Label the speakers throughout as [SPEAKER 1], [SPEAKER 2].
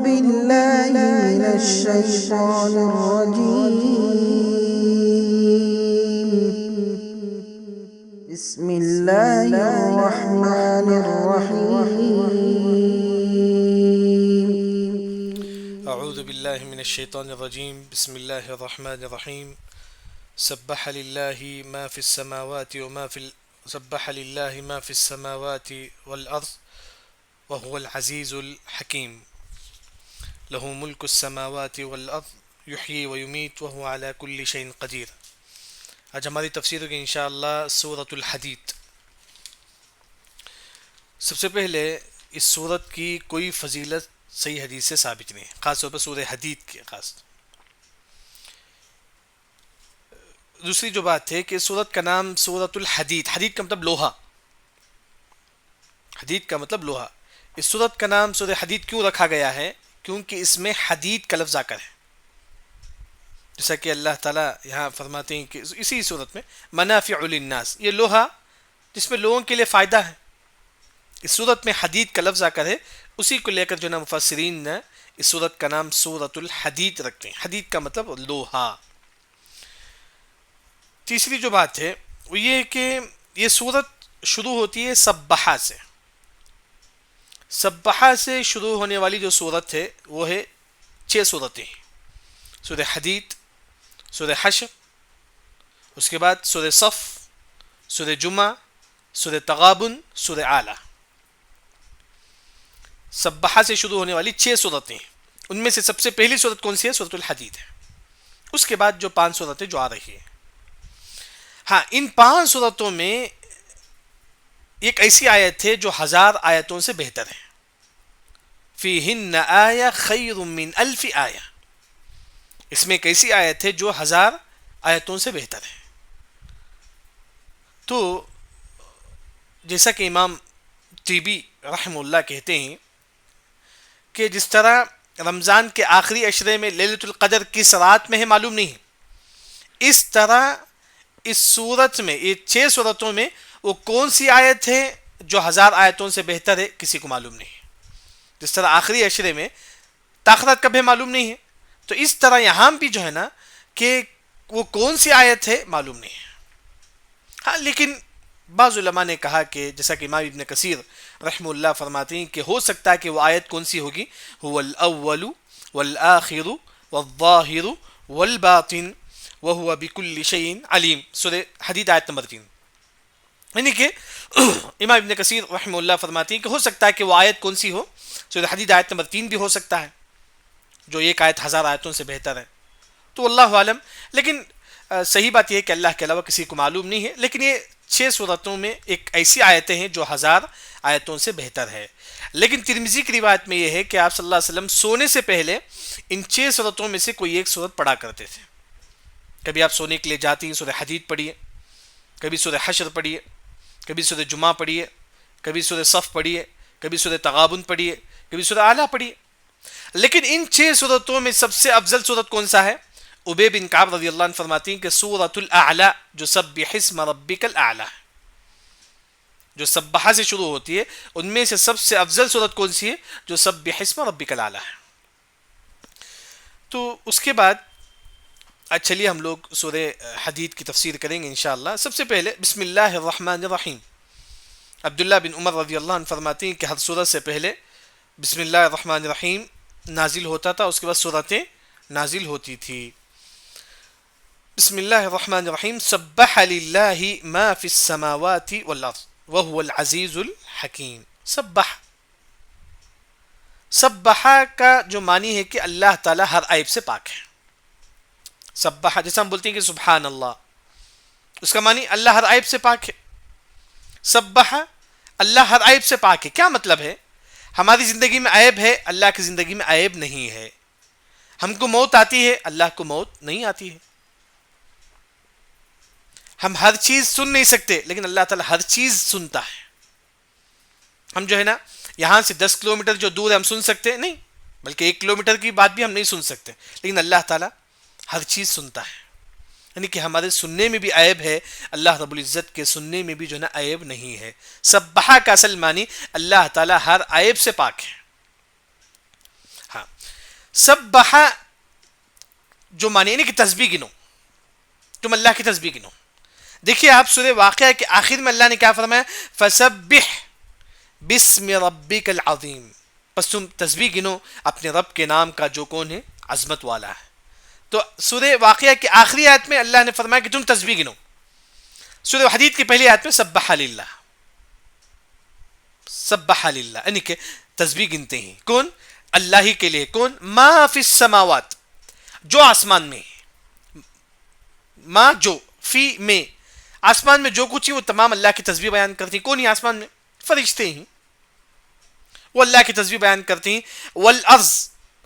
[SPEAKER 1] بالله من الشيطان الرجيم بسم الله الرحمن الرحيم
[SPEAKER 2] أعوذ بالله من الشيطان الرجيم بسم الله الرحمن الرحيم سبح لله ما في السماوات سبح لله ما في السماوات والأرض وهو العزيز الحكيم له ملك السماوات والأرض يحيي ويميت وهو على كل شيء قدير. آج ہماری تفسیر ہوگی انشاءاللہ سورۃ الحدید. سب سے پہلے اس سورت کی کوئی فضیلت صحیح حدیث سے ثابت نہیں ہے، خاص طور پر سورہ حدید کی خاص. دوسری جو بات ہے کہ سورت کا نام سورۃ الحدید، حدید کا مطلب لوہا، حدید کا مطلب لوہا. اس سورت کا نام سورہ حدید کیوں رکھا گیا ہے؟ کیونکہ اس میں حدید کا لفظ آ کر ہے، جیسا کہ اللہ تعالیٰ یہاں فرماتے ہیں کہ اسی صورت میں منافع للناس، یہ لوہا جس میں لوگوں کے لیے فائدہ ہے. اس صورت میں حدید کا لفظ آ کر ہے، اسی کو لے کر جو نا مفسرین نے اس صورت کا نام سورۃ الحدید رکھتے ہیں. حدید کا مطلب لوہا. تیسری جو بات ہے وہ یہ ہے کہ یہ صورت شروع ہوتی ہے سبحہ سے. سبحہ سے شروع ہونے والی جو صورت ہے وہ ہے 6 صورتیں ہیں: سورہ حدید، سورہ حشر، اس کے بعد سورہ صف، سورہ جمعہ، سورہ تغابن، سورہ اعلیٰ. سبحہ سے شروع ہونے والی 6 صورتیں ہیں. ان میں سے سب سے پہلی صورت کون سی ہے؟ سورۃ الحدید ہے. اس کے بعد جو 5 صورتیں جو آ رہی ہیں، ہاں ان 5 صورتوں میں ایک ایسی آیت ہے جو 1000 آیتوں سے بہتر ہے. فیہن آیہ خیر من الف آیہ، اس میں ایک ایسی آیت ہے جو 1000 آیتوں سے بہتر ہے. تو جیسا کہ امام طیبی رحمہ اللہ کہتے ہیں کہ جس طرح رمضان کے آخری عشرے میں لیلۃ القدر کس رات میں ہے معلوم نہیں ہے، اس طرح اس صورت میں یہ 6 صورتوں میں وہ کون سی آیت ہے جو 1000 آیتوں سے بہتر ہے کسی کو معلوم نہیں ہے. جس طرح آخری عشرے میں تاخرات کب ہے معلوم نہیں ہے، تو اس طرح یہاں بھی جو ہے نا کہ وہ کون سی آیت ہے معلوم نہیں ہے. ہاں لیکن بعض علماء نے کہا کہ جیسا کہ امام ابن کثیر رحمہ اللہ فرماتے ہیں کہ ہو سکتا ہے کہ وہ آیت کون سی ہوگی: هو الاول والآخر والظاہر والباطن وهو بكل شيء علیم، سورہ حدید آیت نمبر 3. یعنی کہ امام ابن کثیر رحمہ اللہ فرماتے ہیں کہ ہو سکتا ہے کہ وہ آیت کون سی ہو، سورہ حدید آیت نمبر 3 بھی ہو سکتا ہے، جو ایک آیت 1000 آیتوں سے بہتر ہے. تو اللہ عالم. لیکن صحیح بات یہ ہے کہ اللہ کے علاوہ کسی کو معلوم نہیں ہے. لیکن یہ 6 صورتوں میں ایک ایسی آیتیں ہیں جو 1000 آیتوں سے بہتر ہے. لیکن ترمذی کی روایت میں یہ ہے کہ آپ صلی اللہ علیہ وسلم سونے سے پہلے ان 6 صورتوں میں سے کوئی ایک صورت پڑھا کرتے تھے. کبھی آپ سونے کے لیے جاتے ہیں سورہ حدید پڑھیے، کبھی سورہ حشر پڑھیے، کبھی سورہ جمعہ پڑھیے، کبھی سورہ صف پڑھیے، کبھی سورہ تغابن پڑھیے، کبھی سورہ اعلیٰ پڑھیے. لیکن ان 6 صورتوں میں سب سے افضل صورت کون سا ہے؟ ابی بن کعب رضی اللہ عنہ فرماتے ہیں کہ سورۃ الاعلیٰ جو سبح اسم ربک الاعلیٰ، جو سبحہ سے شروع ہوتی ہے، ان میں سے سب سے افضل صورت کون سی ہے؟ جو سبح اسم ربک الاعلیٰ ہے. تو اس کے بعد چلیے ہم لوگ سورہ حدید کی تفسیر کریں گے انشاءاللہ. سب سے پہلے بسم اللہ الرحمن الرحیم. عبداللہ بن عمر رضی اللہ عنہ فرماتے ہیں کہ ہر سورت سے پہلے بسم اللہ الرحمن الرحیم نازل ہوتا تھا، اس کے بعد سورتیں نازل ہوتی تھی. بسم اللہ الرحمن الرحیم. سبح للہ ما فی السماوات والارض وهو العزیز الحکیم. سبح کا جو معنی ہے کہ اللہ تعالی ہر عیب سے پاک ہے. سبح جیسے ہم بولتے ہیں کہ سبحان اللہ، اس کا معنی اللہ ہر عیب سے پاک ہے. سبح اللہ ہر عیب سے پاک ہے. کیا مطلب ہے؟ ہماری زندگی میں عیب ہے، اللہ کی زندگی میں عیب نہیں ہے. ہم کو موت آتی ہے، اللہ کو موت نہیں آتی ہے. ہم ہر چیز سن نہیں سکتے، لیکن اللہ تعالیٰ ہر چیز سنتا ہے. ہم جو ہے نا یہاں سے 10 کلومیٹر جو دور ہے ہم سن سکتے ہیں نہیں، بلکہ 1 کلومیٹر کی بات بھی ہم نہیں سن سکتے، لیکن اللہ تعالیٰ ہر چیز سنتا ہے. یعنی کہ ہمارے سننے میں بھی عیب ہے، اللہ رب العزت کے سننے میں بھی جو ہے نا عیب نہیں ہے. سبحہ کا اصل معنی اللہ تعالیٰ ہر عیب سے پاک ہے. ہاں، سبح جو معنی یعنی کہ تسبیح گنو، تم اللہ کی تسبیح گنو. دیکھیے آپ سورہ واقعہ کے آخر میں اللہ نے کیا فرمایا؟ فسبح بسم ربک العظیم، پس تم تسبیح گنو اپنے رب کے نام کا جو کون ہے؟ عظمت والا ہے. تو سورہ واقعہ کی آخری آیت میں اللہ نے فرمایا کہ تم تسبیح گنو. سورہ حدید کی پہلی آیت میں سبح للہ، سبح للہ یعنی کہ تسبیح گنتے ہیں کون؟ اللہ ہی کے لیے. کون؟ ما فی السماوات، جو آسمان میں، ما جو، فی میں، آسمان میں جو کچھ ہے وہ تمام اللہ کی تسبیح بیان کرتی ہیں. کون ہی آسمان میں؟ فرشتے ہیں، وہ اللہ کی تسبیح بیان کرتی ہیں. والارض،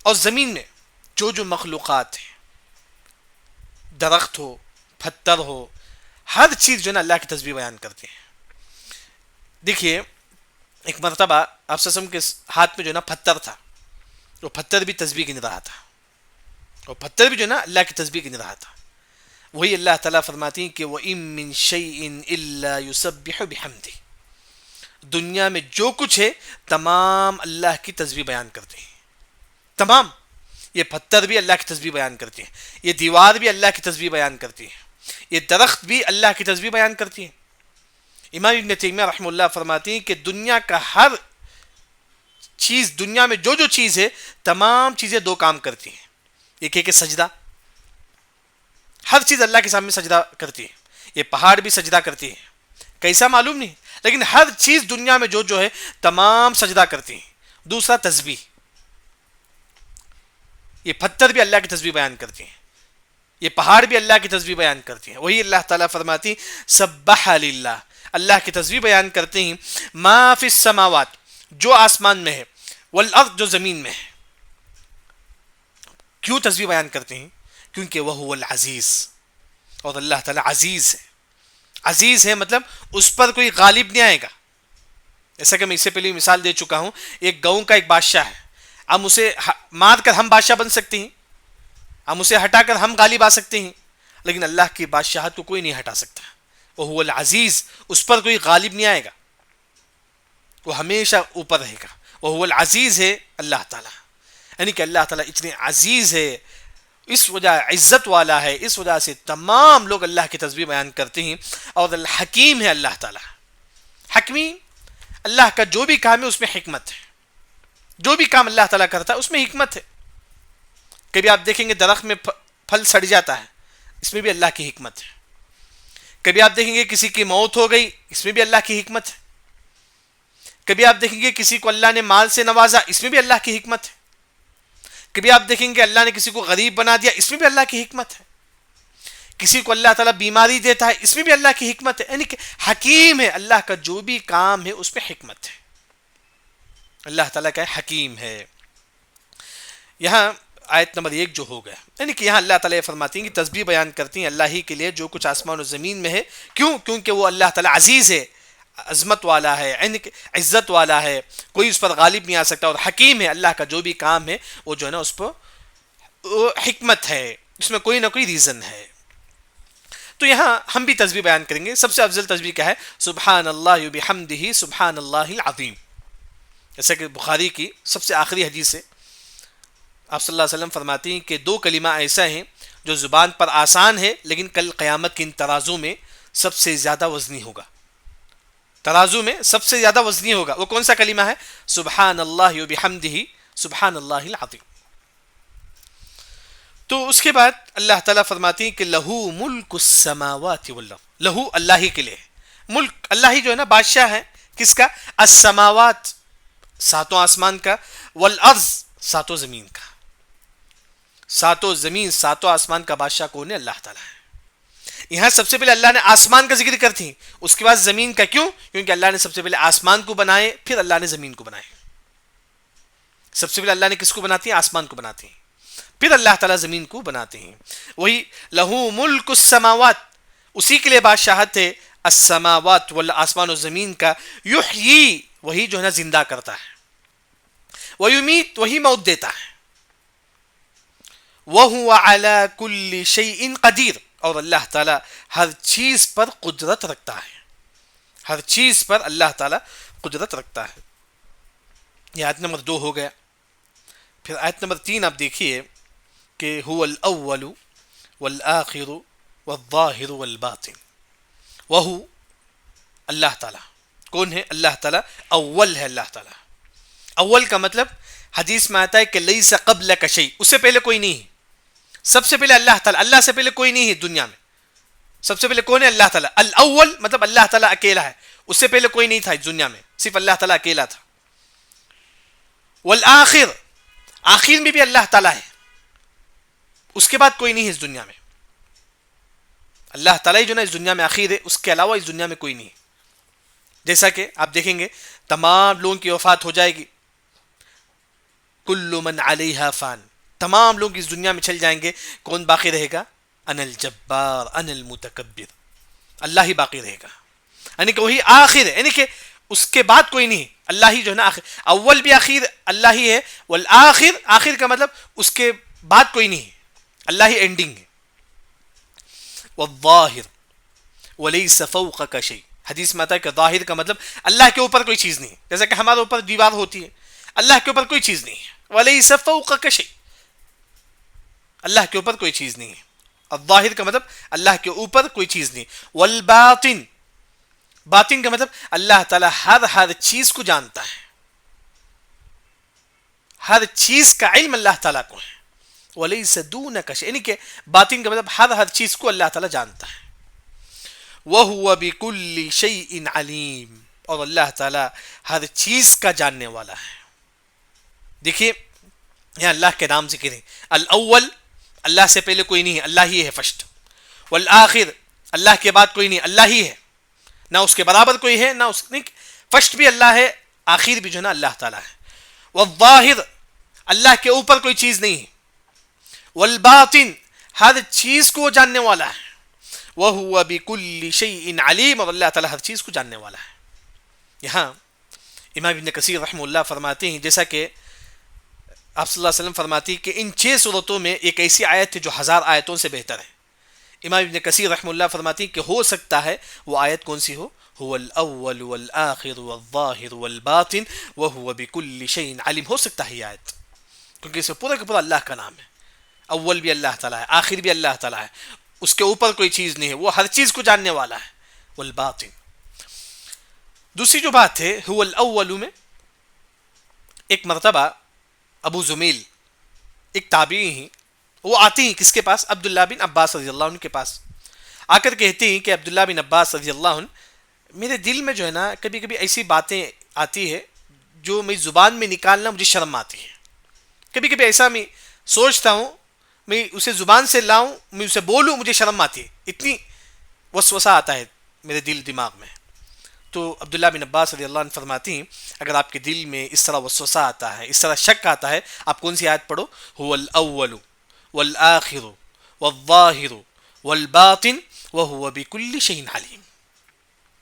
[SPEAKER 2] اور زمین میں جو جو مخلوقات ہیں، درخت ہو، پتھر ہو، ہر چیز جو ہے نا اللہ کی تسبیح بیان کرتے ہیں. دیکھیے ایک مرتبہ آپ صلی اللہ علیہ وسلم کے ہاتھ میں جو ہے نا پتھر تھا، وہ پتھر بھی تسبیح گن رہا تھا، وہ پتھر بھی جو ہے نا اللہ کی تسبیح گن رہا تھا. وہی اللہ تعالیٰ فرماتی ہیں کہ وَإِن مِّن شَيْءٍ إِلَّا يُسَبِّحُ بِحَمْدِهِ، دنیا میں جو کچھ ہے تمام اللہ کی تسبیح بیان کرتے ہیں. تمام، یہ پتھر بھی اللہ کی تسبیح بیان کرتے ہیں، یہ دیوار بھی اللہ کی تسبیح بیان کرتی ہے، یہ درخت بھی اللہ کی تسبیح بیان کرتی ہیں. امام ابن تیمیہ رحمہ اللہ فرماتی ہیں کہ دنیا کا ہر چیز، دنیا میں جو جو چیز ہے تمام چیزیں دو کام کرتی ہیں. ایک ہے کہ سجدہ، ہر چیز اللہ کے سامنے سجدہ کرتی ہے. یہ پہاڑ بھی سجدہ کرتی ہے، کیسا معلوم نہیں، لیکن ہر چیز دنیا میں جو ہے تمام سجدہ کرتی ہیں. دوسرا تسبیح، یہ پتھر بھی اللہ کی تسبیح بیان کرتی ہیں، یہ پہاڑ بھی اللہ کی تسبیح بیان کرتی ہیں. وہی اللہ تعالیٰ فرماتی سبح للہ، اللہ کی تسبیح بیان کرتے ہیں. ما فی السماوات، جو آسمان میں ہے، والارض، جو زمین میں ہے. کیوں تسبیح بیان کرتے ہیں؟ کیونکہ وہ العزیز، اور اللہ تعالیٰ عزیز ہے. عزیز ہے مطلب اس پر کوئی غالب نہیں آئے گا. جیسا کہ میں اس سے پہلے مثال دے چکا ہوں، ایک گاؤں کا ایک بادشاہ ہے، ہم اسے مار کر ہم بادشاہ بن سکتے ہیں، ہم اسے ہٹا کر ہم غالب آ سکتے ہیں، لیکن اللہ کی بادشاہت کو کوئی نہیں ہٹا سکتا. وہ العزیز، اس پر کوئی غالب نہیں آئے گا، وہ ہمیشہ اوپر رہے گا. وہ العزیز ہے اللہ تعالیٰ، یعنی کہ اللہ تعالیٰ اتنے عزیز ہے، اس وجہ عزت والا ہے، اس وجہ سے تمام لوگ اللہ کی تسبیح بیان کرتے ہیں. اور الحکیم ہے اللہ تعالیٰ. حکیم، اللہ کا جو بھی کام ہے اس میں حکمت ہے، جو بھی کام اللہ تعالیٰ کرتا ہے اس میں حکمت ہے. کبھی آپ دیکھیں گے درخت میں پھل سڑ جاتا ہے، اس میں بھی اللہ کی حکمت ہے. کبھی آپ دیکھیں گے کسی کی موت ہو گئی، اس میں بھی اللہ کی حکمت ہے. کبھی آپ دیکھیں گے کسی کو اللہ نے مال سے نوازا، اس میں بھی اللہ کی حکمت ہے. کبھی آپ دیکھیں گے اللہ نے کسی کو غریب بنا دیا، اس میں بھی اللہ کی حکمت ہے. کسی کو اللہ تعالیٰ بیماری دیتا ہے، اس میں بھی اللہ کی حکمت ہے. یعنی کہ حکیم ہے، اللہ کا جو بھی کام ہے اس میں حکمت ہے. اللہ تعالیٰ کا حکیم ہے. یہاں آیت نمبر 1 جو ہو گیا، یعنی کہ یہاں اللہ تعالیٰ فرماتی ہیں کہ تسبیح بیان کرتی ہیں اللہ ہی کے لیے جو کچھ آسمان و زمین میں ہے. کیوں؟ کیونکہ وہ اللہ تعالیٰ عزیز ہے، عظمت والا ہے، یعنی کہ عزت والا ہے، کوئی اس پر غالب نہیں آ سکتا. اور حکیم ہے، اللہ کا جو بھی کام ہے وہ جو ہے نا اس پر حکمت ہے، اس میں کوئی نہ کوئی ریزن ہے. تو یہاں ہم بھی تسبیح بیان کریں گے. سب سے افضل تسبیح کیا ہے؟ سبحان اللہ و بحمدہ سبحان اللہ العظیم. جیسا کہ بخاری کی سب سے آخری حدیث ہے، آپ صلی اللہ علیہ وسلم فرماتی ہیں کہ 2 کلمہ ایسا ہیں جو زبان پر آسان ہے لیکن کل قیامت کے ان ترازو میں سب سے زیادہ وزنی ہوگا. ترازو میں سب سے زیادہ وزنی ہوگا. وہ کون سا کلمہ ہے؟ سبحان اللہ و بحمدہ سبحان اللہ العظیم. تو اس کے بعد اللہ تعالیٰ فرماتی ہیں کہ لہو ملک السماوات والارض. لہو، اللہ ہی کے لیے ملک، اللہ ہی جو ہے نا بادشاہ ہے. کس کا؟ السماوات، 7 آسمان کا، والارض، 7 زمین کا. 7 زمین 7 آسمان کا بادشاہ کون ہے؟ اللہ تعالیٰ ہے. یہاں سب سے پہلے اللہ نے آسمان کا ذکر کرتی، اس کے بعد زمین کا. کیوں؟ کیونکہ اللہ نے سب سے پہلے آسمان کو بنائے، پھر اللہ نے زمین کو بنائے. سب سے پہلے اللہ نے کس کو بناتی ہے؟ آسمان کو بناتی ہیں، پھر اللہ تعالیٰ زمین کو بناتے ہیں. وہی لہو ملک السماوات، اسی کے لیے بادشاہت ہے السماوات والآسمان و زمین کا. یحیی، وہی جو ہے نا زندہ کرتا ہے. ویمیت، وہی موت دیتا ہے. وَهُوَ عَلَى كُلِّ شَيْءٍ قَدِيرٌ، اور اللہ تعالیٰ ہر چیز پر قدرت رکھتا ہے. ہر چیز پر اللہ تعالیٰ قدرت رکھتا ہے. یہ آیت نمبر 2 ہو گیا. پھر آیت نمبر 3 آپ دیکھیے کہ هو الاول والآخر والظاہر والباطن. وہو اللہ تعالیٰ کون ہے؟ اللہ تعالیٰ اول ہے. اللہ تعالیٰ اول کا مطلب حدیث میں آتا ہے کہ لیس قبلک شیء، اس سے پہلے کوئی نہیں ہے. سب سے پہلے اللہ تعالیٰ، اللہ سے پہلے کوئی نہیں ہے دنیا میں. سب سے پہلے کون ہے؟ اللہ تعالیٰ. الاول مطلب اللہ تعالیٰ اکیلا ہے، اس سے پہلے کوئی نہیں تھا اس دنیا میں، صرف اللہ تعالیٰ اکیلا تھا. والآخر، آخر میں بھی اللہ تعالیٰ ہے، اس کے بعد کوئی نہیں ہے اس دنیا میں. اللہ تعالیٰ ہی جو نا اس دنیا میں آخر ہے، اس کے علاوہ اس دنیا میں کوئی نہیں ہے. جیسا کہ آپ دیکھیں گے تمام لوگوں کی وفات ہو جائے گی، کل من علیہا فان، تمام لوگ اس دنیا میں چل جائیں گے، کون باقی رہے گا؟ انا الجبار انا المتکبر، اللہ ہی باقی رہے گا. یعنی کہ وہی آخر ہے، یعنی کہ اس کے بعد کوئی نہیں. اللہ ہی جو ہے نا آخر، اول بھی آخر اللہ ہی ہے، والآخر، آخر کا مطلب اس کے بعد کوئی نہیں ہے، اللہ ہی اینڈنگ ہے. والظاہر ولیس فوقک شیء، حدیث میں آتا ہے کہ ظاہر کا مطلب اللہ کے اوپر کوئی چیز نہیں ہے. جیسا کہ ہمارے اوپر دیوار ہوتی ہے، اللہ کے اوپر کوئی چیز نہیں ہے. ولیس فوقک شیء، اللہ کے اوپر کوئی چیز نہیں ہے. الظاہر کا مطلب اللہ کے اوپر کوئی چیز نہیں. والباطن، باطن کا مطلب اللہ تعالیٰ ہر چیز کو جانتا ہے، ہر چیز کا علم اللہ تعالیٰ کو ہے. ولیس دونک شیء، یعنی کہ باطن کا مطلب ہر چیز کو اللہ تعالیٰ جانتا ہے. وہو بکل شیء علیم، اور اللہ تعالیٰ ہر چیز کا جاننے والا ہے. دیکھیے یہاں اللہ کے نام ذکر ہیں. الاول، اللہ سے پہلے کوئی نہیں ہے، اللہ ہی ہے فرسٹ. والآخر، اللہ کے بعد کوئی نہیں، اللہ ہی ہے، نہ اس کے برابر کوئی ہے، نہ اس فرسٹ بھی اللہ ہے، آخر بھی جو ہے نا اللہ تعالیٰ ہے. والظاہر، اللہ کے اوپر کوئی چیز نہیں ہے. والباطن، ہر چیز کو وہ جاننے والا ہے. وَهُوَ بِكُلِّ شَيْءٍ عَلِيمٌ، اور اللہ تعالیٰ ہر چیز کو جاننے والا ہے. یہاں امام ابن کثیر رحمہ اللہ فرماتے ہیں، جیسا کہ آپ صلی اللہ علیہ وسلم فرماتی کہ ان 6 صورتوں میں ایک ایسی آیت ہے جو 1000 آیتوں سے بہتر ہے. امام ابن کثیر رحمہ اللہ فرماتی کہ ہو سکتا ہے وہ آیت کون سی ہو؟ هو الاول والآخر والظاہر والباطن وهو بكل شيء علیم. ہو سکتا ہے یہ آیت، کیونکہ اس میں پورا کا پورا اللہ کا نام ہے. اول بھی اللہ تعالیٰ ہے، آخر بھی اللہ تعالیٰ ہے، اس کے اوپر کوئی چیز نہیں ہے، وہ ہر چیز کو جاننے والا ہے. والباطن. دوسری جو بات ہے هو الاول میں، ایک مرتبہ ابو زمیل ایک تابعی ہیں، وہ آتے ہیں کس کے پاس؟ عبداللہ بن عباس رضی اللہ عنہ کے پاس. آ کر کہتے ہیں کہ عبداللہ بن عباس رضی اللہ عنہ، میرے دل میں جو ہے نا کبھی کبھی ایسی باتیں آتی ہے جو میری زبان میں نکالنا مجھے شرم آتی ہے. کبھی کبھی ایسا میں سوچتا ہوں، میں اسے زبان سے لاؤں، میں اسے بولوں، مجھے شرم آتی ہے، اتنی وسوسہ آتا ہے میرے دل دماغ میں. تو عبداللہ بن عباس رضی اللہ عنہ فرماتی ہیں اگر آپ کے دل میں اس طرح وسوسہ آتا ہے، اس طرح شک آتا ہے، آپ کون سی آیت پڑھو؟ هو الاول والآخر والظاہر والباطن وهو بكل شيء علیم.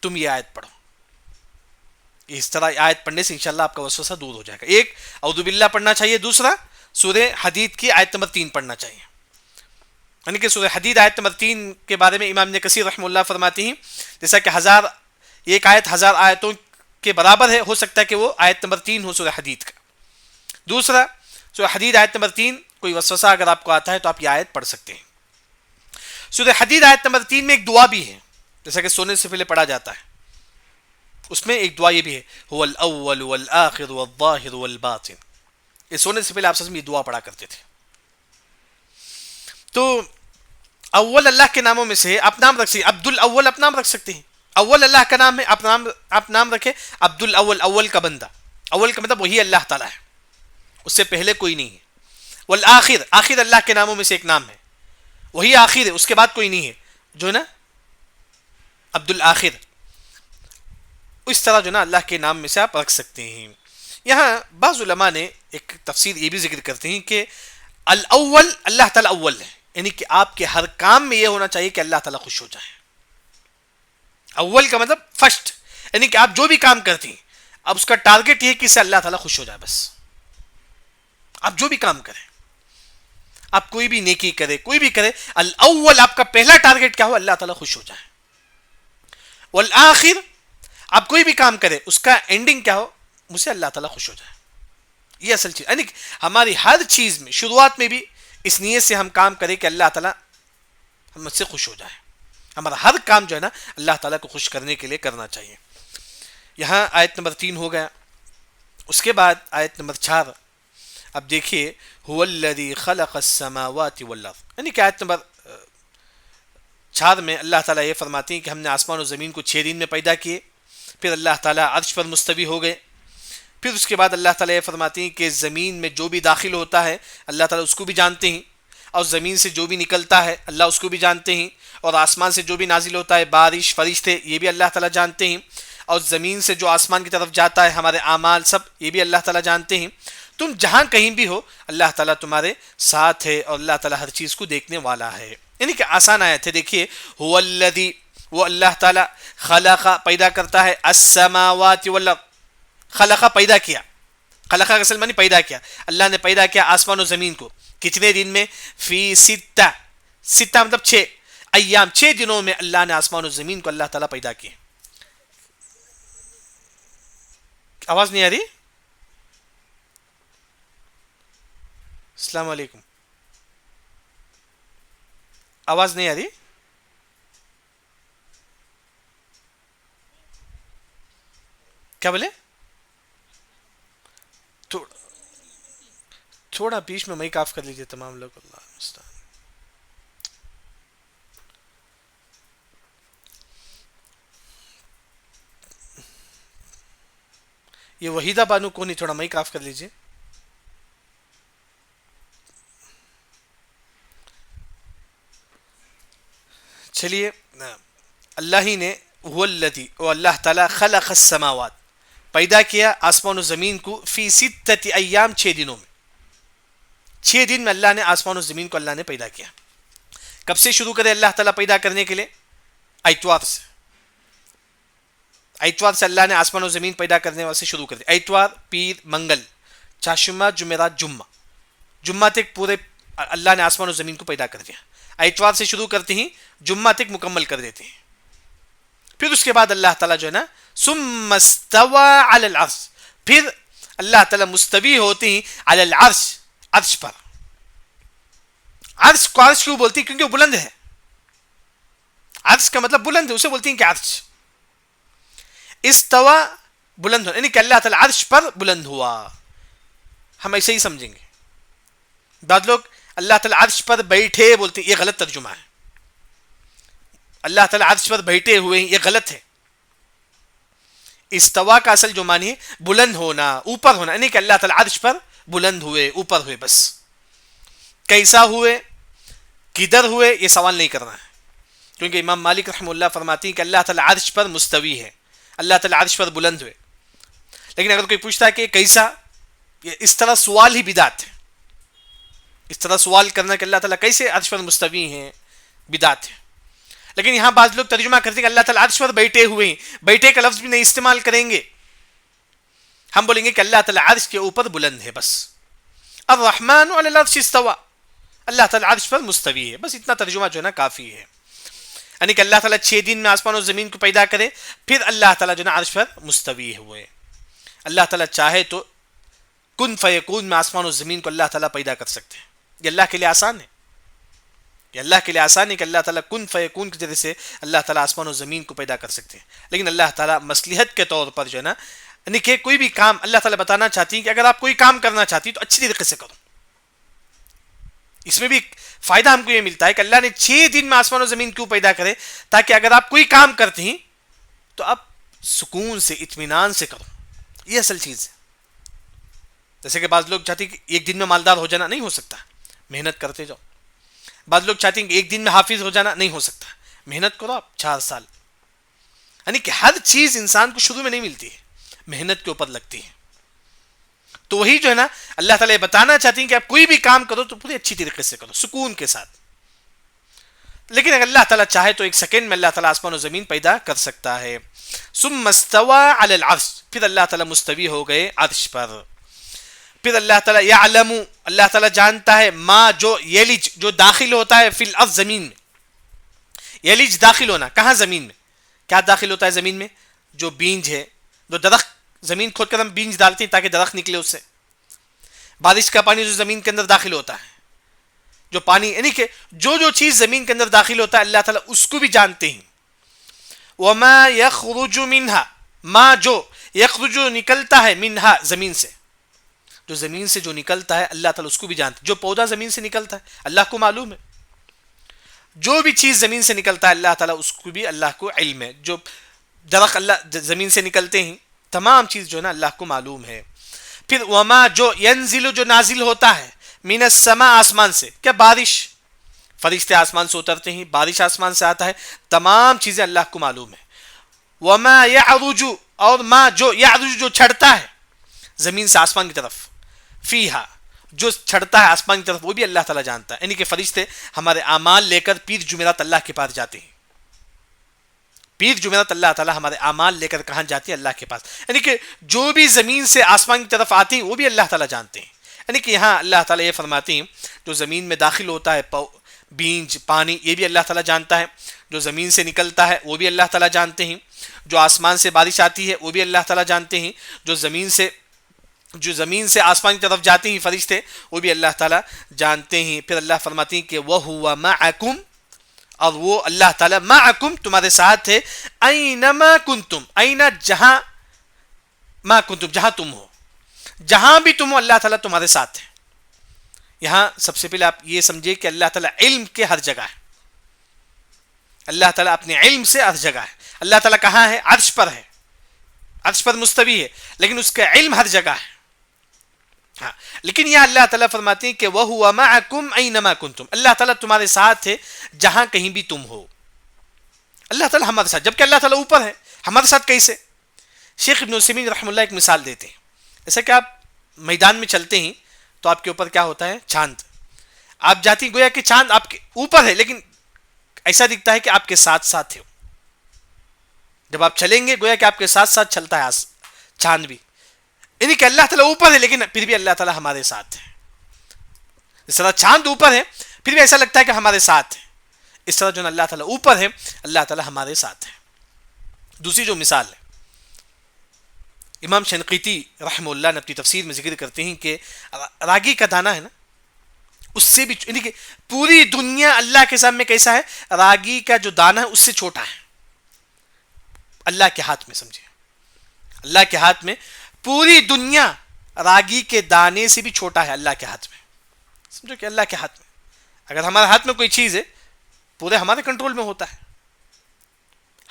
[SPEAKER 2] تم یہ آیت پڑھو. اس طرح آیت پڑھنے سے انشاءاللہ آپ کا وسوسہ دور ہو جائے گا. ایک اعوذ باللہ پڑھنا چاہیے، دوسرا سورہ حدید کی آیت نمبر 3 پڑھنا چاہیے. یعنی کہ سورہ حدید آیت نمبر 3 کے بارے میں امام ابن کثیر رحمہ اللہ فرماتے ہیں جیسا کہ ایک آیت 1000 آیتوں کے برابر ہے، ہو سکتا ہے کہ وہ آیت نمبر 3 ہو سورہ حدید کا. دوسرا سورہ حدید آیت نمبر 3، کوئی وسوسہ اگر آپ کو آتا ہے تو آپ یہ آیت پڑھ سکتے ہیں. سورہ حدید آیت نمبر 3 میں ایک دعا بھی ہے، جیسا کہ سونے سے پہلے پڑھا جاتا ہے. اس میں ایک دعا یہ بھی ہے، هو الاول والآخر والظاہر والباطن. یہ سونے سے پہلے آپ سب یہ دعا پڑھا کرتے تھے. تو اول اللہ کے ناموں میں سے آپ نام رکھ سکتے ہیں، عبد الاول آپ نام رکھ سکتے ہیں. اول اللہ کا نام ہے، آپ نام رکھیں عبد الاول، اول کا بندہ. اول کا مطلب وہی اللہ تعالیٰ ہے، اس سے پہلے کوئی نہیں ہے. والآخر، آخر اللہ کے ناموں میں سے ایک نام ہے، وہی آخر ہے، اس کے بعد کوئی نہیں ہے، جو ہے نا عبد الآخر. اس طرح جو نا اللہ کے نام میں سے آپ رکھ سکتے ہیں. یہاں بعض علماء نے ایک تفسیر یہ بھی ذکر کرتے ہیں کہ الاول، اللہ تعالیٰ اول ہے، یعنی کہ آپ کے ہر کام میں یہ ہونا چاہیے کہ اللہ تعالیٰ خوش ہو جائے. اول کا مطلب فرسٹ، یعنی کہ آپ جو بھی کام کرتے ہیں اب اس کا ٹارگٹ یہ ہے کہ اس سے اللہ تعالیٰ خوش ہو جائے. بس آپ جو بھی کام کریں، آپ کوئی بھی نیکی کرے، کوئی بھی کرے، الاول آپ کا پہلا ٹارگٹ کیا ہو؟ اللہ تعالیٰ خوش ہو جائے. والآخر، آپ کوئی بھی کام کرے اس کا اینڈنگ کیا ہو؟ مجھ سے اللہ تعالیٰ خوش ہو جائے. یہ اصل چیز، یعنی ہماری ہر چیز میں شروعات میں بھی اس نیت سے ہم کام کریں کہ اللہ تعالیٰ ہم سے خوش ہو جائے. ہمارا ہر کام جو ہے نا اللہ تعالیٰ کو خوش کرنے کے لیے کرنا چاہیے. یہاں آیت نمبر 3 ہو گیا. اس کے بعد آیت نمبر 4. اب دیکھیے هو الذی خلق السماوات والارض، یعنی کہ آیت نمبر 4 میں اللہ تعالیٰ یہ فرماتے ہیں کہ ہم نے آسمان و زمین کو 6 دن میں پیدا کیے. پھر اللہ تعالیٰ عرش پر مستوی ہو گئے. پھر اس کے بعد اللہ تعالیٰ یہ فرماتے ہیں کہ زمین میں جو بھی داخل ہوتا ہے اللہ تعالیٰ اس کو بھی جانتے ہیں، اور زمین سے جو بھی نکلتا ہے اللہ اس کو بھی جانتے ہیں، اور آسمان سے جو بھی نازل ہوتا ہے بارش فرشتے یہ بھی اللہ تعالیٰ جانتے ہیں، اور زمین سے جو آسمان کی طرف جاتا ہے ہمارے اعمال سب یہ بھی اللہ تعالیٰ جانتے ہیں. تم جہاں کہیں بھی ہو اللہ تعالیٰ تمہارے ساتھ ہے، اور اللہ تعالیٰ ہر چیز کو دیکھنے والا ہے. یعنی کہ آسان آیت ہے. دیکھیے هو الذی، وہ اللہ تعالیٰ خلق پیدا کرتا ہے، السماوات والارض، خلق پیدا کیا، خلق کا اصل معنی پیدا کیا. اللہ نے پیدا کیا آسمان و زمین کو کتنے دن میں؟ فی ستہ، ستہ مطلب 6 ایام، 6 دنوں میں اللہ نے آسمان و زمین کو اللہ تعالیٰ پیدا کیے. آواز نہیں آ رہی؟ السلام علیکم، آواز نہیں آ رہی؟ کیا بولے؟ تھوڑا بیچ میں مائک آف کر لیجیے تمام لوگ. اللہ المستعان. یہ وحیدہ بانو کو نہیں، تھوڑا مائک آف کر لیجیے. چلیے، اللہ ہی نے هو الذی، وہ اللہ تعالیٰ خلق السماوات پیدا کیا آسمان و زمین کو فی ستۃ ایام، 6 دنوں میں. 6 دن میں اللہ نے آسمان و زمین کو اللہ نے پیدا کیا. کب سے شروع کرے اللہ تعالیٰ پیدا کرنے کے لیے؟ اتوار سے. اتوار سے اللہ نے آسمان و زمین پیدا کرنے سے شروع کر دیا. اتوار، پیر، منگل، چاشمہ، جمعرات، جمعہ تک پورے اللہ نے آسمان و زمین کو پیدا کر دیا. اتوار سے شروع کرتے ہیں جمعہ تک مکمل کر دیتے ہیں. پھر اس کے بعد اللہ تعالیٰ جو ہے نا ثم استوى علی العرش، پھر اللہ تعالیٰ مستوی ہوتے ہیں علی العرش، عرش پر. عرش کو عرش کیوں بولتی؟ کیونکہ وہ بلند ہے. عرش کا مطلب بلند ہے، اسے بولتی ہیں کہ عرش. استوا بلند ہو، یعنی کہ اللہ تعالیٰ عرش پر بلند ہوا. ہم ایسے ہی سمجھیں گے. بعض لوگ اللہ تعالیٰ عرش پر بیٹھے بولتے ہیں، یہ غلط ترجمہ ہے. اللہ تعالیٰ عرش پر بیٹھے ہوئے ہیں، یہ غلط ہے. استوا کا اصل جو معنی ہے بلند ہونا، اوپر ہونا، یعنی کہ اللہ تعالیٰ عرش پر بلند ہوئے، اوپر ہوئے. بس کیسا ہوئے، کدھر ہوئے، یہ سوال نہیں کرنا ہے. کیونکہ امام مالک رحمہ اللہ فرماتی ہیں کہ اللہ تعالیٰ عرش پر مستوی ہے، اللہ تعالیٰ عرش پر بلند ہوئے. لیکن اگر کوئی پوچھتا ہے کہ کیسا، اس طرح سوال ہی بدعت ہے. اس طرح سوال کرنا کہ اللہ تعالیٰ کیسے عرش پر مستوی ہیں، بدعت ہے. لیکن یہاں بعض لوگ ترجمہ کرتے ہیں کہ اللہ تعالیٰ عرش پر بیٹھے ہوئے ہیں. بیٹھے کا لفظ بھی نہیں استعمال کریں گے، ہم بولیں گے کہ اللہ تعالیٰ عرش کے اوپر بلند ہے. بس الرحمن علی العرش استوى، اللہ تعالیٰ عرش پر مستوی ہے. بس اتنا ترجمہ جو ہے نا کافی ہے. یعنی کہ اللہ تعالیٰ 6 دن میں آسمان و زمین کو پیدا کرے، پھر اللہ تعالیٰ جو ہے نا عرش پر مستوی ہوئے. اللہ تعالیٰ چاہے تو کن فیکون میں آسمان و زمین کو اللہ تعالیٰ پیدا کر سکتے ہیں. یہ اللہ کے لیے آسان ہے. یہ اللہ کے لیے آسان ہے کہ اللہ تعالیٰ کن فیکون کے ذریعے سے اللہ تعالیٰ آسمان و زمین کو پیدا کر سکتے ہیں. لیکن اللہ تعالیٰ مصلحت کے طور پر جو ہے نا، یعنی کہ کوئی بھی کام اللہ تعالیٰ بتانا چاہتی ہیں کہ اگر آپ کوئی کام کرنا چاہتی تو اچھی طریقے سے کرو. اس میں بھی فائدہ ہم کو یہ ملتا ہے کہ اللہ نے 6 دن میں آسمان و زمین کیوں پیدا کرے، تاکہ اگر آپ کوئی کام کرتے ہیں تو آپ سکون سے، اطمینان سے کرو. یہ اصل چیز ہے. جیسے کہ بعض لوگ چاہتے ہیں کہ ایک دن میں مالدار ہو جانا، نہیں ہو سکتا، محنت کرتے جاؤ. بعض لوگ چاہتے ہیں کہ ایک دن میں حافظ ہو جانا، نہیں ہو سکتا، محنت کرو آپ 4 سال. یعنی کہ ہر چیز انسان کو شروع میں نہیں ملتی ہے، محنت کے اوپر لگتی ہے. تو وہی جو ہے نا اللہ تعالیٰ یہ بتانا چاہتی ہیں کہ آپ کوئی بھی کام کرو تو پوری اچھی طریقے سے کرو، سکون کے ساتھ. لیکن اگر اللہ تعالیٰ چاہے تو 1 سیکنڈ میں اللہ تعالیٰ آسمان و زمین پیدا کر سکتا ہے. ثم استوى علی العرش، پھر اللہ تعالیٰ مستوی ہو گئے عرش پر. پھر اللہ تعالیٰ یعلم، اللہ تعالیٰ جانتا ہے ما، جو یلج، جو داخل ہوتا ہے، فی الارض، زمین میں. یلج داخل ہونا، کہاں؟ زمین میں. کیا داخل ہوتا ہے زمین میں؟ جو بیج ہے، جو درخت، زمین کھود کر ہم بیج ڈالتے ہیں تاکہ درخت نکلے اس سے. بارش کا پانی جو زمین کے اندر داخل ہوتا ہے، جو پانی یعنی کہ جو چیز زمین کے اندر داخل ہوتا ہے اللہ تعالیٰ اس کو بھی جانتے ہیں. وما یخرج منہا، ما جو یخرج نکلتا ہے، منہا زمین سے، جو زمین سے جو نکلتا ہے اللہ تعالیٰ اس کو بھی جانتے ہیں. جو پودا زمین سے نکلتا ہے اللہ کو معلوم ہے، جو بھی چیز زمین سے نکلتا ہے اللہ تعالیٰ اس کو بھی اللہ کو علم ہے. جو درخت اللہ زمین سے نکلتے ہیں تمام چیز جو ہے نا اللہ کو معلوم ہے. پھر وما جو ینزل جو نازل ہوتا ہے، من السماء آسمان سے، کیا بارش، فرشتے آسمان سے اترتے ہیں، بارش آسمان سے آتا ہے، تمام چیزیں اللہ کو معلوم ہے. وما یعرج، اور ما جو یعرج جو چڑھتا ہے زمین سے آسمان کی طرف، فیہا جو چڑھتا ہے آسمان کی طرف وہ بھی اللہ تعالیٰ جانتا ہے. یعنی کہ فرشتے ہمارے اعمال لے کر پیر جمعرات اللہ کے پاس جاتے ہیں. پیر جمعرات اللہ تعالیٰ ہمارے اعمال لے کر کہاں جاتی ہے؟ اللہ کے پاس. یعنی کہ جو بھی زمین سے آسمان کی طرف آتی ہیں وہ بھی اللہ تعالیٰ جانتے ہیں. یعنی کہ یہاں اللہ تعالیٰ یہ فرماتے ہیں جو زمین میں داخل ہوتا ہے بیج پانی یہ بھی اللہ تعالیٰ جانتا ہے، جو زمین سے نکلتا ہے وہ بھی اللہ تعالیٰ جانتے ہیں، جو آسمان سے بارش آتی ہے وہ بھی اللہ تعالیٰ جانتے ہیں، جو زمین سے آسمان کی طرف جاتے ہیں فرشتے وہ بھی اللہ تعالیٰ جانتے ہیں. پھر اللہ فرماتے ہیں کہ وَهُوَ مَعَكُمْ، اور وہ اللہ تعالیٰ معکم تمہارے ساتھ ہے، اینما کنتم، اینا جہاں، ما کنتم جہاں تم ہو، جہاں بھی تم ہو اللہ تعالیٰ تمہارے ساتھ ہے. یہاں سب سے پہلے آپ یہ سمجھے کہ اللہ تعالیٰ علم کے ہر جگہ ہے. اللہ تعالیٰ اپنے علم سے ہر جگہ ہے. اللہ تعالیٰ کہاں ہے؟ عرش پر ہے، عرش پر مستوی ہے، لیکن اس کا علم ہر جگہ ہے. ہاں لیکن یہ اللہ تعالیٰ فرماتے ہیں کہ وَهُوَ مَعَكُمْ أَيْنَمَا كُنْتُمْ، اللہ تعالیٰ تمہارے ساتھ ہے جہاں کہیں بھی تم ہو. اللہ تعالیٰ ہمارے ساتھ، جبکہ اللہ تعالیٰ اوپر ہے، ہمارے ساتھ کیسے؟ شیخ ابن عثیمین رحمہ اللہ ایک مثال دیتے ہیں. ایسا کہ آپ میدان میں چلتے ہیں تو آپ کے اوپر کیا ہوتا ہے؟ چاند. آپ جاتی گویا کہ چاند آپ کے اوپر ہے لیکن ایسا دکھتا ہے کہ آپ کے ساتھ ساتھ ہے. جب آپ چلیں گے گویا کہ آپ کے ساتھ ساتھ چلتا ہے چاند بھی. یعنی کہ اللہ تعالیٰ اوپر ہے لیکن پھر بھی اللہ تعالیٰ ہمارے ساتھ ہے. اس طرح چاند اوپر ہے پھر بھی ایسا لگتا ہے کہ ہمارے ساتھ ہے. اس طرح جو اللہ تعالیٰ اوپر ہے اللہ تعالیٰ ہمارے ساتھ ہے. دوسری جو مثال ہے امام شنقیطی رحمہ اللہ نے اپنی تفسیر میں ذکر کرتے ہیں کہ راگی کا دانہ ہے نا، اس سے بھی یعنی کہ پوری دنیا اللہ کے سامنے کیسا ہے؟ راگی کا جو دانہ ہے اس سے چھوٹا ہے. اللہ کے ہاتھ میں سمجھے، اللہ کے ہاتھ میں پوری دنیا راگی کے دانے سے بھی چھوٹا ہے اللہ کے ہاتھ میں. سمجھو کہ اللہ کے ہاتھ میں اگر ہمارے ہاتھ میں کوئی چیز ہے پورے ہمارے کنٹرول میں ہوتا ہے،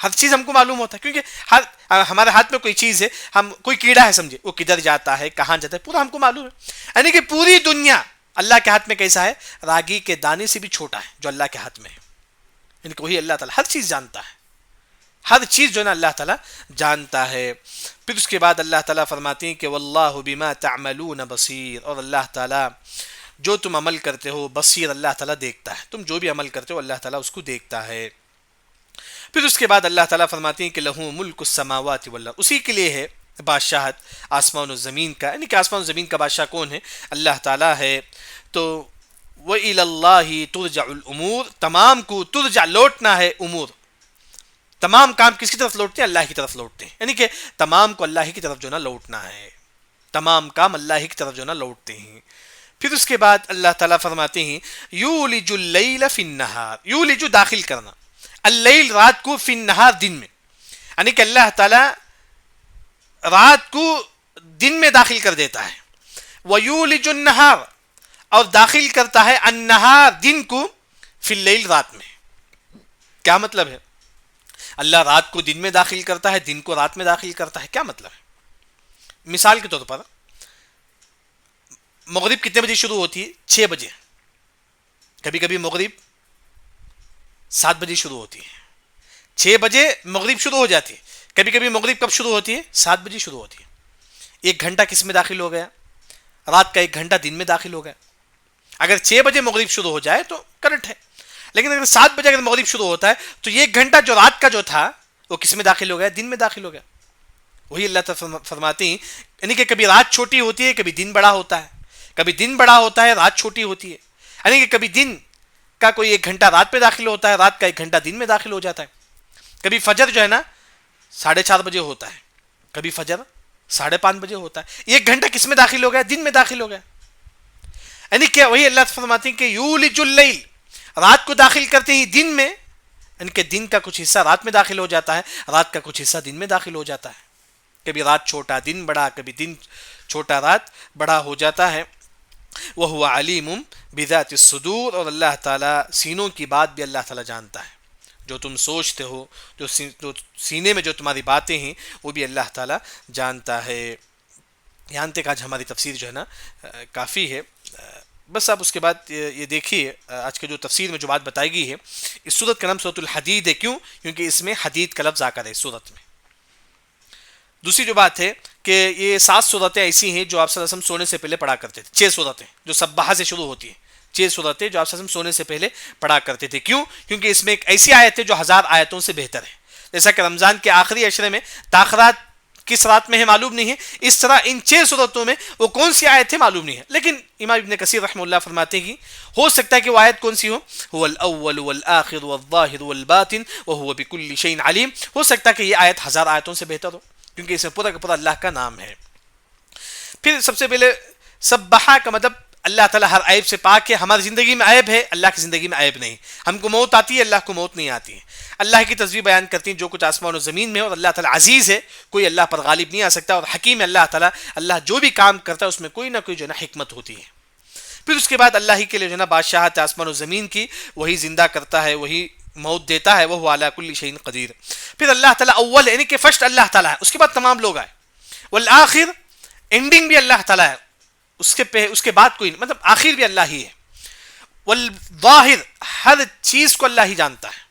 [SPEAKER 2] ہر چیز ہم کو معلوم ہوتا ہے، کیونکہ ہمارے ہاتھ میں کوئی چیز ہے، ہم کوئی کیڑا ہے سمجھے وہ کدھر جاتا ہے کہاں جاتا ہے پورا ہم کو معلوم ہے. یعنی کہ پوری دنیا اللہ کے ہاتھ میں کیسا ہے؟ راگی کے دانے سے بھی چھوٹا ہے جو اللہ کے ہاتھ میں ہے. یعنی کہ وہی اللہ تعالیٰ ہر چیز جانتا ہے، ہر چیز جو ہے نا اللہ تعالیٰ جانتا ہے. پھر اس کے بعد اللہ تعالیٰ فرماتے ہیں کہ واللہ بما تعملون بصیر، اور اللہ تعالیٰ جو تم عمل کرتے ہو بصیر، اللہ تعالیٰ دیکھتا ہے، تم جو بھی عمل کرتے ہو اللہ تعالیٰ اس کو دیکھتا ہے. پھر اس کے بعد اللہ تعالیٰ فرماتے ہیں کہ لہو ملک السماوات والارض، اسی کے لیے ہے بادشاہت آسمان و زمین کا. یعنی کہ آسمان و زمین کا بادشاہ کون ہے؟ اللہ تعالیٰ ہے. تو وَإِلَى اللَّهِ تُرْجَعُ الْأُمُورِ، تمام کو ترجع لوٹنا ہے امور، تمام کام کس کی طرف لوٹتے ہیں؟ اللہ کی طرف لوٹتے ہیں. یعنی کہ تمام کو اللہ کی طرف جو نا لوٹنا ہے، تمام کام اللہ کی طرف جو نا لوٹتے ہیں. پھر اس کے بعد اللہ تعالیٰ فرماتے ہیں یولج اللیل فی النہار، یولج داخل کرنا، اللیل رات کو، فی النہار دن میں. یعنی کہ اللہ تعالیٰ رات کو دن میں داخل کر دیتا ہے. ویولج النہار، اور داخل کرتا ہے النہار دن کو، فی اللیل رات میں. کیا مطلب ہے؟ اللہ رات کو دن میں داخل کرتا ہے، دن کو رات میں داخل کرتا ہے. کیا مطلب ہے؟ مثال کے طور پر مغرب کتنے بجے شروع ہوتی ہے؟ 6 بجے. کبھی کبھی مغرب 7 بجے شروع ہوتی ہے. 6 بجے مغرب شروع ہو جاتی ہے. کبھی کبھی مغرب کب شروع ہوتی ہے؟ 7 بجے شروع ہوتی ہے. 1 گھنٹہ کس میں داخل ہو گیا؟ رات کا 1 گھنٹہ دن میں داخل ہو گیا. اگر 6 بجے مغرب شروع ہو جائے تو کرنٹ ہے، لیکن اگر 7 بجے اگر مغرب شروع ہوتا ہے تو یہ 1 گھنٹہ جو رات کا جو تھا وہ کس میں داخل ہو گیا؟ دن میں داخل ہو گیا. وہی اللہ تعالیٰ فرماتے ہیں یعنی کہ کبھی رات چھوٹی ہوتی ہے، کبھی دن بڑا ہوتا ہے، کبھی دن بڑا ہوتا ہے رات چھوٹی ہوتی ہے. یعنی کہ کبھی دن کا کوئی 1 گھنٹہ رات پہ داخل ہوتا ہے، رات کا 1 گھنٹہ دن میں داخل ہو جاتا ہے. کبھی فجر جو ہے نا 4:30 بجے ہوتا ہے، کبھی فجر 5:30 بجے ہوتا ہے. 1 گھنٹہ کس میں داخل ہو گیا؟ دن میں داخل ہو گیا. یعنی کہ وہی اللہ فرماتے ہیں کہ یولج اللیل، رات کو داخل کرتے ہی دن میں، یعنی کہ دن کا کچھ حصہ رات میں داخل ہو جاتا ہے، رات کا کچھ حصہ دن میں داخل ہو جاتا ہے. کبھی رات چھوٹا دن بڑا، کبھی دن چھوٹا رات بڑا ہو جاتا ہے. وَهُوَ عَلِيمٌ بِذَاتِ الصُّدُورِ، اور اللہ تعالیٰ سینوں کی بات بھی اللہ تعالیٰ جانتا ہے. جو تم سوچتے ہو، جو سینے میں جو تمہاری باتیں ہیں، وہ بھی اللہ تعالیٰ جانتا ہے. یہاں تک آج ہماری تفسیر جو ہے نا کافی ہے. بس آپ اس کے بعد یہ دیکھیے آج کے جو تفسیر میں جو بات بتائی گئی ہے، اس سورت کا نام سورۃ الحدید ہے. کیوں؟ کیونکہ اس میں حدید کا لفظ آ کر ہے اس سورت میں. دوسری جو بات ہے کہ یہ 7 صورتیں ایسی ہیں جو آپ صلی اللہ علیہ وسلم سونے سے پہلے پڑھا کرتے تھے. 6 صورتیں جو سبحہ سے شروع ہوتی ہیں، 6 صورتیں جو آپ صلی اللہ علیہ وسلم سونے سے پہلے پڑھا کرتے تھے. کیوں؟ کیونکہ اس میں ایک ایسی آیت ہے جو 1000 آیتوں سے بہتر ہے. جیسا کہ رمضان کے آخری عشرے میں تاخرات کس رات میں ہے معلوم نہیں ہے، اس طرح ان 6 صورتوں میں وہ کون سی آیت ہے معلوم نہیں ہے. لیکن امام ابن کثیر رحمہ اللہ فرماتے ہیں ہو سکتا ہے کہ وہ آیت کون سی ہو، هو الاول والآخر والظاہر والباطن وهو بكل شيء علیم. ہو سکتا ہے کہ یہ آیت 1000 آیتوں سے بہتر ہو، کیونکہ اس میں پورا کا پورا اللہ کا نام ہے. پھر سب سے پہلے سبحہ کا مطلب اللہ تعالیٰ ہر عیب سے پاک ہے. ہماری زندگی میں عیب ہے، اللہ کی زندگی میں عیب نہیں. ہم کو موت آتی ہے، اللہ کو موت نہیں آتی ہے. اللہ کی تصویر بیان کرتی ہیں جو کچھ آسمان و زمین میں، اور اللہ تعالیٰ عزیز ہے، کوئی اللہ پر غالب نہیں آ سکتا. اور حکیم ہے اللہ تعالیٰ، اللہ جو بھی کام کرتا ہے اس میں کوئی نہ کوئی جو ہے نا حکمت ہوتی ہے. پھر اس کے بعد اللہ ہی کے لیے جو ہے نا بادشاہت آسمان و زمین کی، وہی زندہ کرتا ہے، وہی موت دیتا ہے. وہ علی کل شیء قدیر. پھر اللہ تعالیٰ اول یعنی کہ فرسٹ اللہ تعالیٰ ہے، اس کے بعد تمام لوگ آئے. والآخر اینڈنگ بھی اللہ تعالیٰ ہے، اس کے بعد کوئی نہیں، مطلب آخر بھی اللہ ہی ہے. والظاہر ہر چیز کو اللہ ہی جانتا ہے.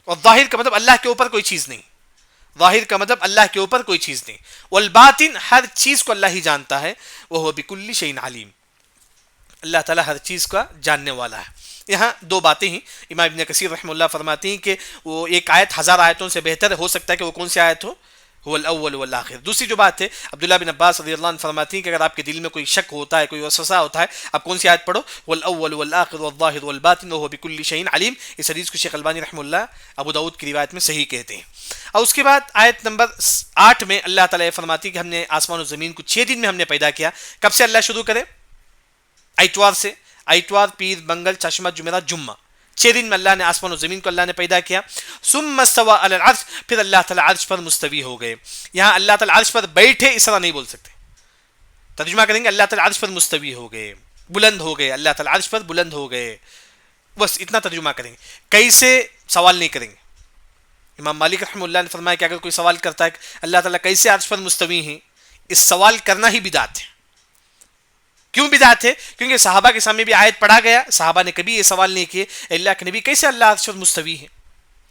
[SPEAKER 2] اور ظاہر کا مطلب اللہ کے اوپر کوئی چیز نہیں، ظاہر کا مطلب اللہ کے اوپر کوئی چیز نہیں. والباطن ہر چیز کو اللہ ہی جانتا ہے. وہ بکل شیء علیم، اللہ تعالیٰ ہر چیز کا جاننے والا ہے. یہاں 2 باتیں ہیں. امام ابن کثیر رحمہ اللہ فرماتے ہیں کہ وہ ایک آیت 1000 آیتوں سے بہتر ہو سکتا ہے کہ وہ کون سی آیت ہو، هو الاول والآخر. دوسری جو بات ہے عبداللہ بن عباس رضی اللہ عنہ فرماتی ہیں کہ اگر آپ کے دل میں کوئی شک ہوتا ہے، کوئی وسوسہ ہوتا ہے، آپ کون سی آیت پڑھو، والاول والآخر والظاہر والباطن وهو بكل شيء علیم. اس حدیث کو شیخ البانی رحمہ اللہ ابو داؤد کی روایت میں صحیح کہتے ہیں. اور اس کے بعد آیت نمبر 8 میں اللہ تعالیٰ یہ فرماتی ہے کہ ہم نے آسمان و زمین کو 6 دن میں ہم نے پیدا کیا. کب سے اللہ شروع کرے؟ اتوار سے. اتوار، پیر، منگل، چاشمہ، جمعرات، جمعہ. 6 دن میں اللہ نے آسمان و زمین کو اللہ نے پیدا کیا. ثم استوى على العرش، پھر اللہ تعالیٰ عرش پر مستوی ہو گئے. یہاں اللہ تعالیٰ عرش پر بیٹھے اس طرح نہیں بول سکتے، ترجمہ کریں گے اللہ تعالیٰ عرش پر مستوی ہو گئے، بلند ہو گئے. اللہ تعالیٰ عرش پر بلند ہو گئے، بس اتنا ترجمہ کریں گے. کیسے سوال نہیں کریں گے. امام مالک رحمہ اللہ نے فرمایا کہ اگر کوئی سوال کرتا ہے کہ اللہ تعالیٰ کیسے عرش پر مستوی ہیں، اس سوال کرنا ہی بدعت ہے. کیوں بدعت ہے؟ کیونکہ صحابہ کے سامنے بھی آیت پڑھا گیا، صحابہ نے کبھی یہ سوال نہیں کیے اللہ کے نبی کیسے اللہ عرش پر مستوی ہے،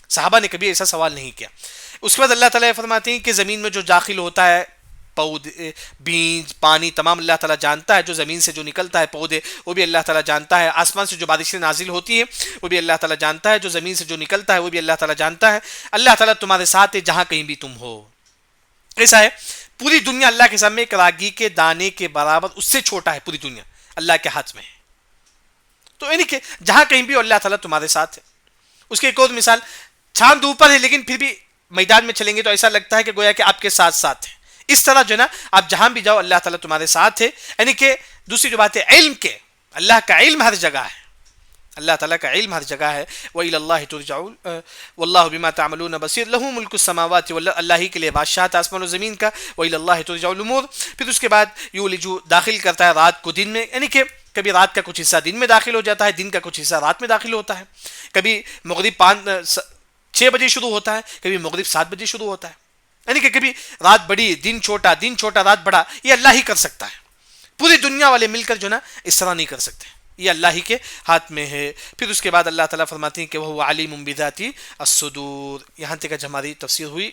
[SPEAKER 2] صحابہ نے کبھی ایسا سوال نہیں کیا. اس کے بعد اللہ تعالیٰ فرماتے ہیں کہ زمین میں جو داخل ہوتا ہے، پودے، بیج، پانی، تمام اللہ تعالیٰ جانتا ہے. جو زمین سے جو نکلتا ہے پودے، وہ بھی اللہ تعالیٰ جانتا ہے. آسمان سے جو بارشیں نازل ہوتی ہیں وہ بھی اللہ تعالیٰ جانتا ہے. جو زمین سے جو نکلتا ہے وہ بھی اللہ تعالیٰ جانتا ہے. اللہ تعالیٰ تمہارے ساتھ ہے جہاں کہیں بھی تم ہو. ایسا ہے پوری دنیا اللہ کے سامنے ایک راگی کے دانے کے برابر، اس سے چھوٹا ہے. پوری دنیا اللہ کے ہاتھ میں ہے. تو یعنی کہ جہاں کہیں بھی اللہ تعالیٰ تمہارے ساتھ ہے. اس کی ایک اور مثال، چاند اوپر ہے لیکن پھر بھی میدان میں چلیں گے تو ایسا لگتا ہے کہ گویا کہ آپ کے ساتھ ساتھ ہے. اس طرح جو ہے نا آپ جہاں بھی جاؤ اللہ تعالیٰ تمہارے ساتھ ہے. یعنی کہ دوسری جو بات ہے علم کے، اللہ کا علم ہر جگہ ہے، اللہ تعالیٰ کا علم ہر جگہ ہے. وَإِلَى اللَّهِ تُرْجَعُ وَاللَّهُ بِمَا تَعْمَلُونَ بَصِيرٌ لَهُ مُلْكُ السَّمَاوَاتِ وَالْأَرْضِ، اللہ ہی کے لیے بادشاہت آسمان و زمین کا. وَإِلَى اللَّهِ تُرْجَعُ الْأُمُورُ. پھر اس کے بعد یولج داخل کرتا ہے رات کو دن میں، یعنی کہ کبھی رات کا کچھ حصہ دن میں داخل ہو جاتا ہے، دن کا کچھ حصہ رات میں داخل ہوتا ہے. کبھی مغرب 6 بجے شروع ہوتا ہے، کبھی مغرب 7 بجے شروع ہوتا ہے. یعنی کہ کبھی رات بڑی، دن چھوٹا رات بڑا. یہ اللہ ہی کر سکتا ہے. پوری دنیا والے مل کر جو نا اس طرح نہیں کر سکتے، یہ اللہ ہی کے ہاتھ میں ہے. پھر اس کے بعد اللہ تعالیٰ فرماتے ہیں کہ وہ علیم بذات الصدور. یہاں تک ہماری تفسیر ہوئی.